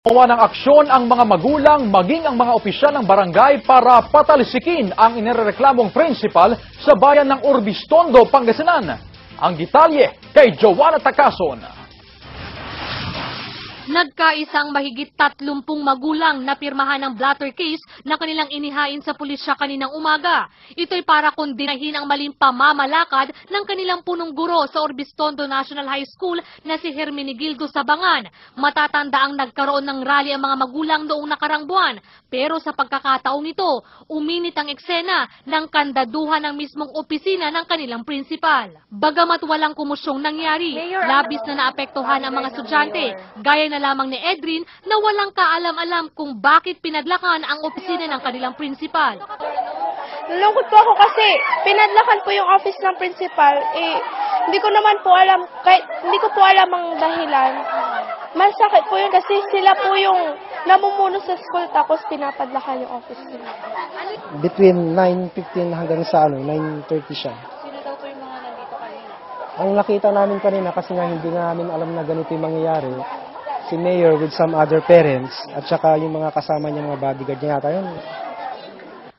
Gumawa ng aksyon ang mga magulang maging ang mga opisyal ng barangay para patalsikin ang inireklamong principal sa bayan ng Urbistondo, Pangasinan. Ang detalye kay Joanna Tacason. Nagkaisang mahigit 30 magulang na pirmahan ng blatter case na kanilang inihain sa pulisya kaninang umaga. Ito'y para kondinahin ang maling pamamalakad ng kanilang punong guro sa Urbistondo National High School na si Hermenegildo Sabangan. Matatanda ang nagkaroon ng rally ang mga magulang noong nakarang buwan. Pero sa pagkakataong ito, uminit ang eksena ng kandaduhan ng mismong opisina ng kanilang principal. Bagamat walang kumusyong nangyari, labis na naapektuhan ang mga estudyante, gaya na lamang ni Edrin na walang kaalam-alam kung bakit pinadlakan ang opisina ng kanilang principal. Nalungkot po ako kasi pinadlakan po yung office ng principal. Hindi ko naman po alam, kahit hindi ko po alam ang dahilan. Masakit po yun kasi sila po yung namumuno sa school tapos pinapadlakan yung office nila. Between 9:15 hanggang sa 9:30 siya. Sino daw po yung mga nandito kanina? Ang nakita namin kanina kasi nga hindi namin alam na ganito yung mangyayari. Si Mayor with some other parents at saka yung mga kasama niya, mga bodyguard niya yata yun.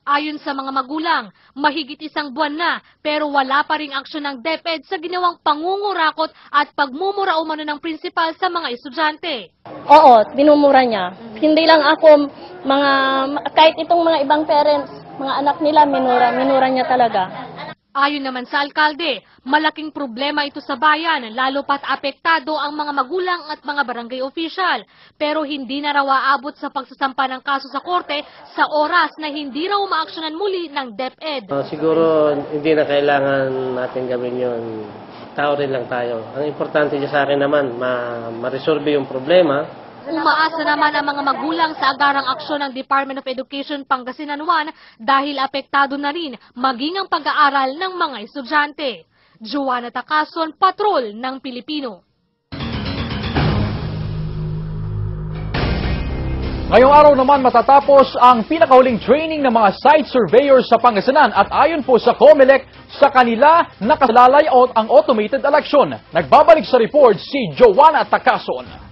Ayon sa mga magulang, mahigit 1 buwan na pero wala pa ring aksyon ng DepEd sa ginawang pangungurakot at pagmumura umano ng principal sa mga estudyante. Oo, binumura niya. Hindi lang ako, kahit itong mga ibang parents, mga anak nila, minura niya talaga. Ayon naman sa alkalde, malaking problema ito sa bayan, lalo pat apektado ang mga magulang at mga barangay official. Pero hindi na raw aabot sa pagsasampa ng kaso sa korte sa oras na hindi raw maaksyonan muli ng DepEd. Siguro hindi na kailangan natin gawin yun. Tao rin lang tayo. Ang importante sa akin naman, ma-resolve yung problema. Umaasa naman ang mga magulang sa agarang aksyon ng Department of Education Pangasinan 1 dahil apektado na rin maging ang pag-aaral ng mga estudyante. Joanna Tacason, Patrol ng Pilipino. Ngayong araw naman matatapos ang pinakahuling training ng mga site surveyors sa Pangasinan at ayon po sa COMELEC, sa kanila nakalalay ang automated election. Nagbabalik sa report si Joanna Tacason.